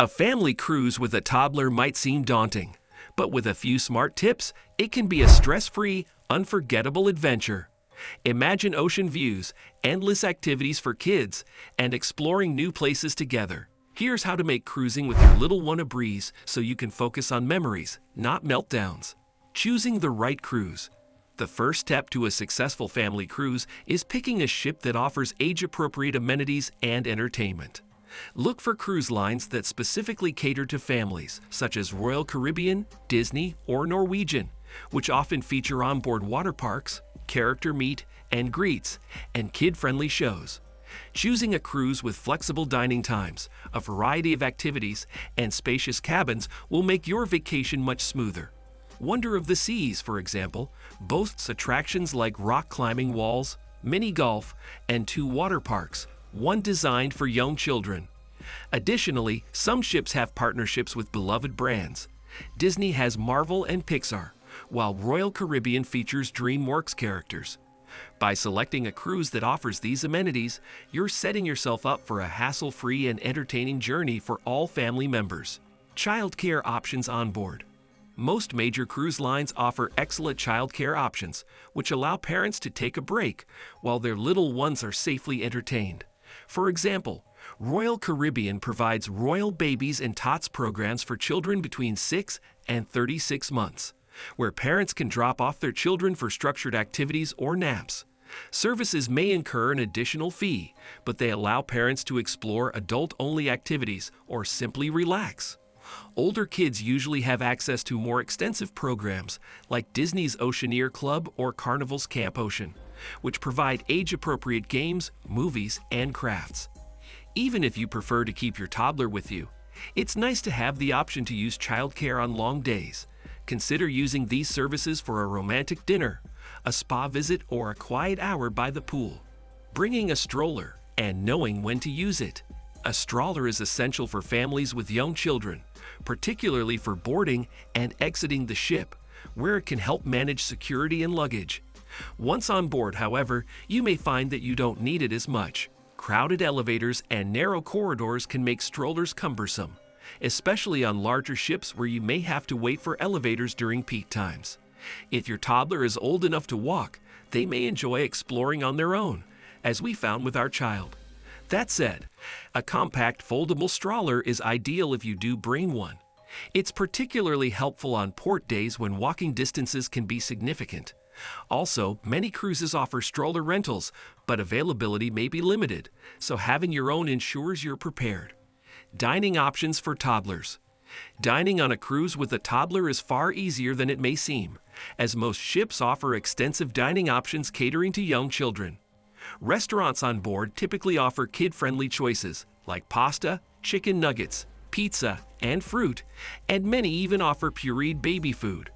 A family cruise with a toddler might seem daunting, but with a few smart tips, it can be a stress-free, unforgettable adventure. Imagine ocean views, endless activities for kids, and exploring new places together. Here's how to make cruising with your little one a breeze so you can focus on memories, not meltdowns. Choosing the right cruise. The first step to a successful family cruise is picking a ship that offers age-appropriate amenities and entertainment. Look for cruise lines that specifically cater to families, such as Royal Caribbean, Disney, or Norwegian, which often feature onboard water parks, character meet and greets, and kid-friendly shows. Choosing a cruise with flexible dining times, a variety of activities, and spacious cabins will make your vacation much smoother. Wonder of the Seas, for example, boasts attractions like rock climbing walls, mini golf, and 2 water parks, one designed for young children. Additionally, some ships have partnerships with beloved brands. Disney has Marvel and Pixar, while Royal Caribbean features DreamWorks characters. By selecting a cruise that offers these amenities, you're setting yourself up for a hassle-free and entertaining journey for all family members. Childcare options on board. Most major cruise lines offer excellent childcare options, which allow parents to take a break while their little ones are safely entertained. For example, Royal Caribbean provides Royal Babies and Tots programs for children between 6 and 36 months, where parents can drop off their children for structured activities or naps. Services may incur an additional fee, but they allow parents to explore adult-only activities or simply relax. Older kids usually have access to more extensive programs like Disney's Oceaneer Club or Carnival's Camp Ocean, which provide age-appropriate games, movies, and crafts. Even if you prefer to keep your toddler with you, it's nice to have the option to use childcare on long days. Consider using these services for a romantic dinner, a spa visit, or a quiet hour by the pool. Bringing a stroller and knowing when to use it. A stroller is essential for families with young children, particularly for boarding and exiting the ship, where it can help manage security and luggage. Once on board, however, you may find that you don't need it as much. Crowded elevators and narrow corridors can make strollers cumbersome, especially on larger ships where you may have to wait for elevators during peak times. If your toddler is old enough to walk, they may enjoy exploring on their own, as we found with our child. That said, a compact foldable stroller is ideal if you do bring one. It's particularly helpful on port days when walking distances can be significant. Also, many cruises offer stroller rentals, but availability may be limited, so having your own ensures you're prepared. Dining options for toddlers. Dining on a cruise with a toddler is far easier than it may seem, as most ships offer extensive dining options catering to young children. Restaurants on board typically offer kid-friendly choices like pasta, chicken nuggets, pizza, and fruit, and many even offer pureed baby food.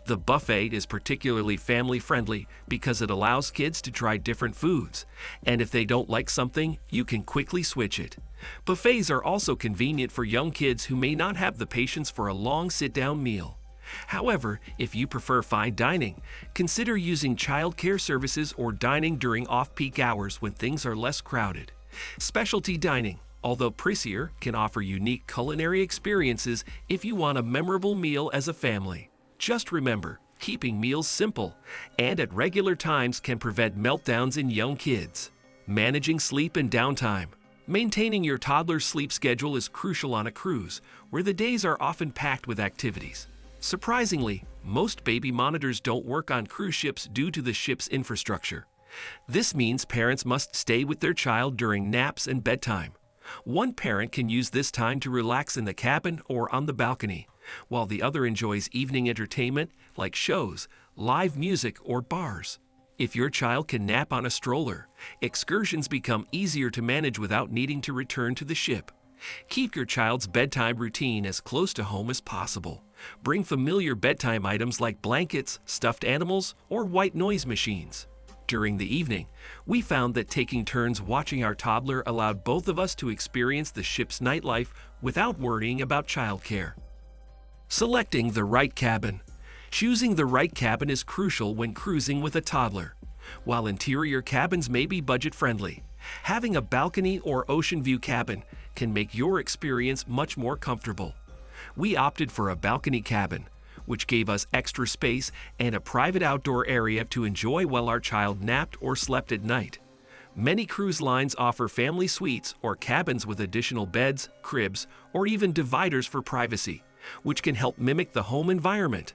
The buffet is particularly family-friendly because it allows kids to try different foods, and if they don't like something, you can quickly switch it. Buffets are also convenient for young kids who may not have the patience for a long sit-down meal. However, if you prefer fine dining, consider using childcare services or dining during off-peak hours when things are less crowded. Specialty dining, although pricier, can offer unique culinary experiences if you want a memorable meal as a family. Just remember, keeping meals simple and at regular times can prevent meltdowns in young kids. Managing sleep and downtime. Maintaining your toddler's sleep schedule is crucial on a cruise, where the days are often packed with activities. Surprisingly, most baby monitors don't work on cruise ships due to the ship's infrastructure. This means parents must stay with their child during naps and bedtime. One parent can use this time to relax in the cabin or on the balcony, while the other enjoys evening entertainment like shows, live music, or bars. If your child can nap on a stroller, excursions become easier to manage without needing to return to the ship. Keep your child's bedtime routine as close to home as possible. Bring familiar bedtime items like blankets, stuffed animals, or white noise machines. During the evening, we found that taking turns watching our toddler allowed both of us to experience the ship's nightlife without worrying about childcare. Selecting the right cabin. Choosing the right cabin is crucial when cruising with a toddler. While interior cabins may be budget-friendly, having a balcony or ocean view cabin can make your experience much more comfortable. We opted for a balcony cabin, which gave us extra space and a private outdoor area to enjoy while our child napped or slept at night. Many cruise lines offer family suites or cabins with additional beds, cribs, or even dividers for privacy, which can help mimic the home environment.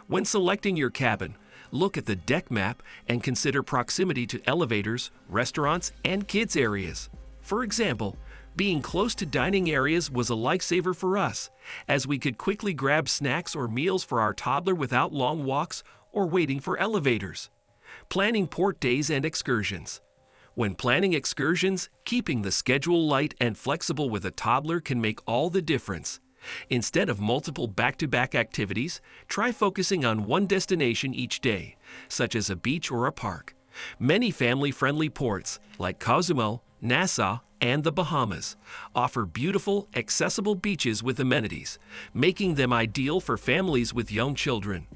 When selecting your cabin, look at the deck map and consider proximity to elevators, restaurants, and kids' areas. For example, being close to dining areas was a lifesaver for us, as we could quickly grab snacks or meals for our toddler without long walks or waiting for elevators. Planning port days and excursions. When planning excursions, keeping the schedule light and flexible with a toddler can make all the difference. Instead of multiple back-to-back activities, try focusing on one destination each day, such as a beach or a park. Many family-friendly ports, like Cozumel, Nassau, and the Bahamas, offer beautiful, accessible beaches with amenities, making them ideal for families with young children.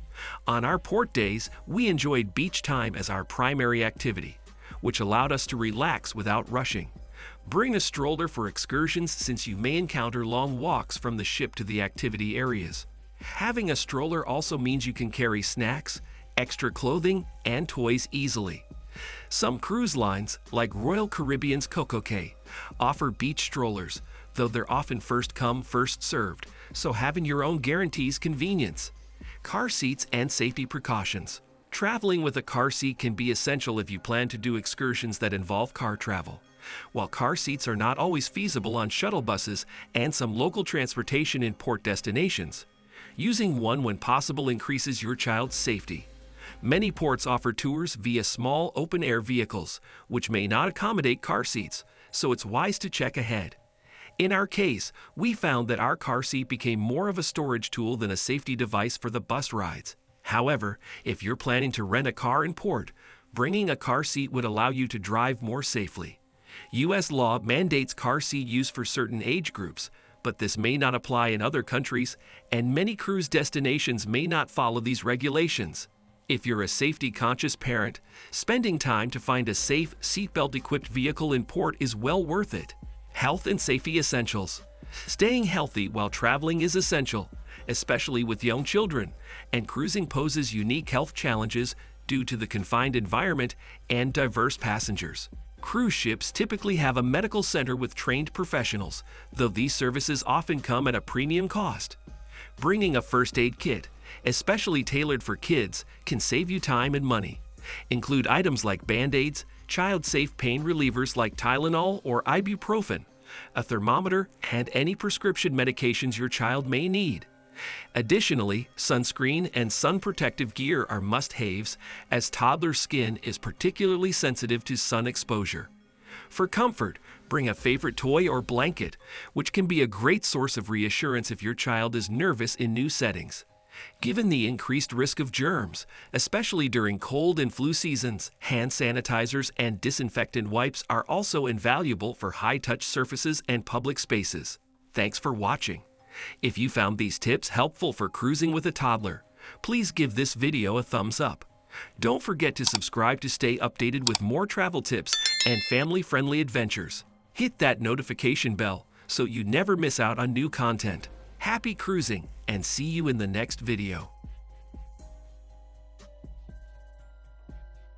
On our port days, we enjoyed beach time as our primary activity, which allowed us to relax without rushing. Bring a stroller for excursions since you may encounter long walks from the ship to the activity areas. Having a stroller also means you can carry snacks, extra clothing, and toys easily. Some cruise lines, like Royal Caribbean's CocoCay, offer beach strollers, though they're often first come, first served, so having your own guarantees convenience. Car seats and safety precautions. Traveling with a car seat can be essential if you plan to do excursions that involve car travel. While car seats are not always feasible on shuttle buses and some local transportation in port destinations, using one when possible increases your child's safety. Many ports offer tours via small open-air vehicles, which may not accommodate car seats, so it's wise to check ahead. In our case, we found that our car seat became more of a storage tool than a safety device for the bus rides. However, if you're planning to rent a car in port, bringing a car seat would allow you to drive more safely. U.S. law mandates car seat use for certain age groups, but this may not apply in other countries, and many cruise destinations may not follow these regulations. If you're a safety-conscious parent, spending time to find a safe, seatbelt-equipped vehicle in port is well worth it. Health and safety essentials. Staying healthy while traveling is essential, especially with young children, and cruising poses unique health challenges due to the confined environment and diverse passengers. Cruise ships typically have a medical center with trained professionals, though these services often come at a premium cost. Bringing a first aid kit, especially tailored for kids, can save you time and money. Include items like Band-Aids, child-safe pain relievers like Tylenol or ibuprofen, a thermometer, and any prescription medications your child may need. Additionally, sunscreen and sun protective gear are must-haves, as toddler skin is particularly sensitive to sun exposure. For comfort, bring a favorite toy or blanket, which can be a great source of reassurance if your child is nervous in new settings. Given the increased risk of germs, especially during cold and flu seasons, hand sanitizers and disinfectant wipes are also invaluable for high-touch surfaces and public spaces. Thanks for watching. If you found these tips helpful for cruising with a toddler, please give this video a thumbs up. Don't forget to subscribe to stay updated with more travel tips and family-friendly adventures. Hit that notification bell so you never miss out on new content. Happy cruising, and see you in the next video.